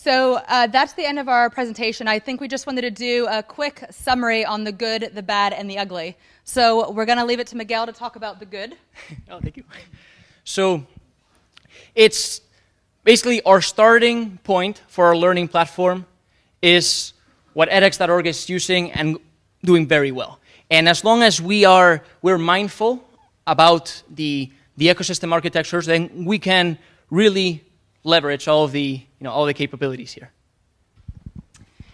So that's the end of our presentation. I think we just wanted to do a quick summary on the good, the bad, and the ugly. So we're going to leave it to Miguel to talk about the good. Oh, thank you. So it's basically our starting point for our learning platform is what edX.org is using and doing very well. And as long as we're mindful about the ecosystem architectures, then we can really leverage all the capabilities here.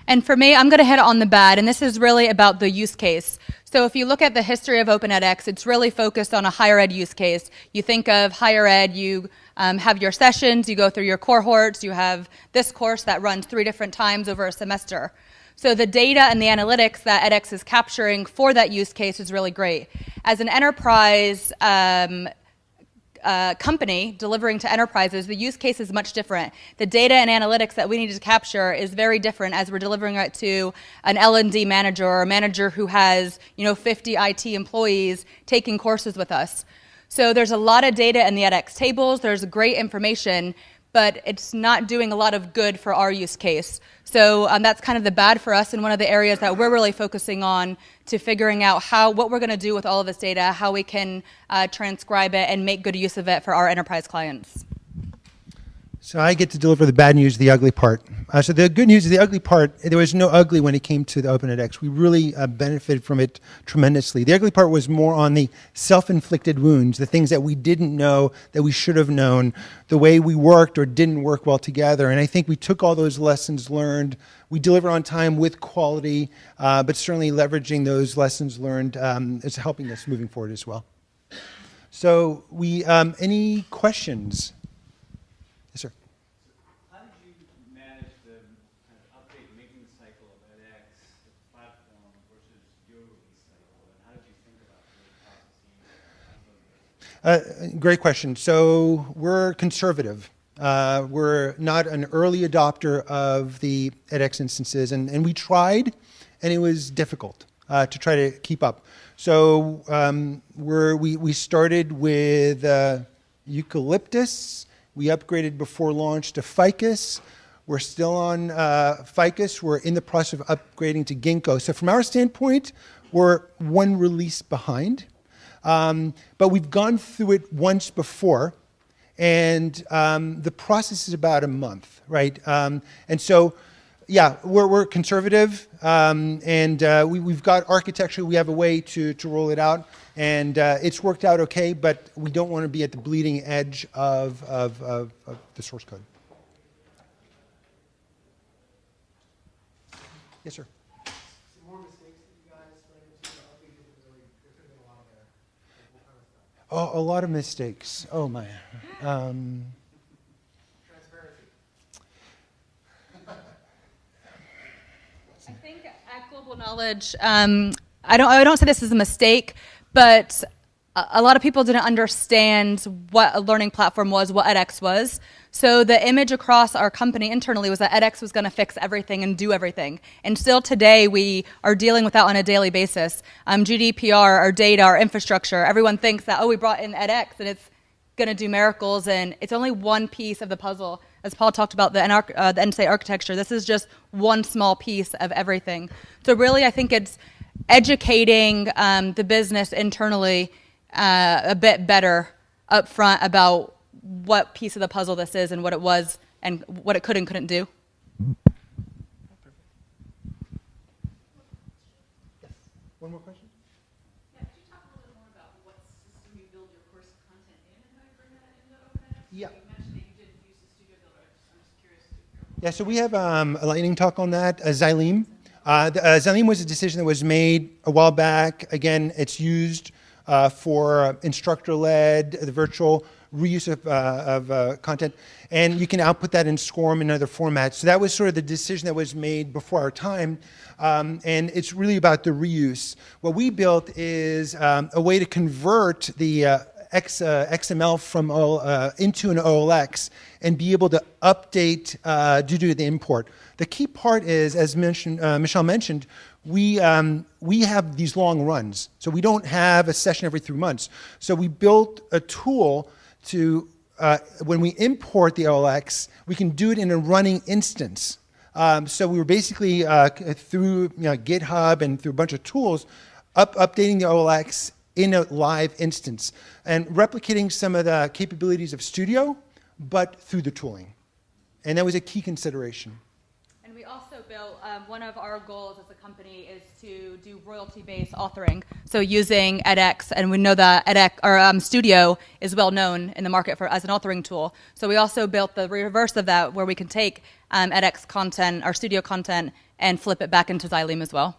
And for me, I'm going to hit on the bad, and this is really about the use case. So if you look at the history of OpenEdX, it's really focused on a higher ed use case. You think of higher ed, you have your sessions, you go through your cohorts, you have this course that runs 3 different times over a semester. So the data and the analytics that edX is capturing for that use case is really great. As an enterprise company delivering to enterprises, the use case is much different. The data and analytics that we need to capture is very different as we're delivering it to an L&D manager or a manager who has 50 IT employees taking courses with us. So there's a lot of data in the edX tables, there's great information, but it's not doing a lot of good for our use case. So that's kind of the bad for us, and one of the areas that we're really focusing on to figuring out what we're going to do with all of this data, how we can transcribe it and make good use of it for our enterprise clients. So I get to deliver the bad news, the ugly part. So the good news is the ugly part, there was no ugly when it came to the OpenEdX. We really benefited from it tremendously. The ugly part was more on the self-inflicted wounds, the things that we didn't know, that we should have known, the way we worked or didn't work well together. And I think we took all those lessons learned. We deliver on time with quality, but certainly leveraging those lessons learned is helping us moving forward as well. So any questions? Yes, sir. How did you manage the kind of update maintenance cycle of edX, the platform, versus your release cycle? And how did you think about the processes? Great question. So we're conservative. We're not an early adopter of the edX instances, and we tried, and it was difficult to try to keep up. So we started with Eucalyptus. We upgraded before launch to Ficus. We're still on Ficus. We're in the process of upgrading to Ginkgo. So from our standpoint, we're one release behind. But we've gone through it once before, and the process is about a month, right? And so, yeah, we're conservative, and we've got architecture. We have a way to roll it out, and it's worked out okay, but we don't want to be at the bleeding edge of the source code. Yes, sir. More mistakes that you guys ran into? I think it was really, there could have been a lot there. What kind of stuff? Oh, a lot of mistakes. Oh my. Transparency. I think at Global Knowledge, I don't say this is a mistake, but a lot of people didn't understand what a learning platform was, what edX was. So the image across our company internally was that edX was going to fix everything and do everything. And still today, we are dealing with that on a daily basis. GDPR, our data, our infrastructure, everyone thinks that, oh, we brought in edX and it's going to do miracles, and it's only one piece of the puzzle. As Paul talked about the NSA architecture, this is just one small piece of everything. So really, I think it's educating the business internally a bit better up front about what piece of the puzzle this is and what it was and what it could and couldn't do. Yes. One more question? Yeah, could you talk a little bit more about what system you build your course content in and how you bring that into OpenEdX? Yeah. You mentioned that you didn't use the Studio Builder. I'm just curious to hear. Yeah, so we have a lightning talk on that, Xyleme. Xyleme was a decision that was made a while back. Again, it's used for instructor-led, the virtual reuse of content, and you can output that in SCORM and other formats. So that was sort of the decision that was made before our time, and it's really about the reuse. What we built is a way to convert the XML from into an OLX and be able to update due to the import. The key part is, as Michelle mentioned, we have these long runs, so we don't have a session every 3 months. So we built a tool to when we import the OLX, we can do it in a running instance. So we were basically through GitHub and through a bunch of tools, updating the OLX in a live instance and replicating some of the capabilities of Studio, but through the tooling. And that was a key consideration. And we also built, one of our goals as a company is to do royalty-based authoring. So using edX, and we know that edX or Studio is well known in the market as an authoring tool. So we also built the reverse of that, where we can take edX content, our Studio content, and flip it back into Xylem as well.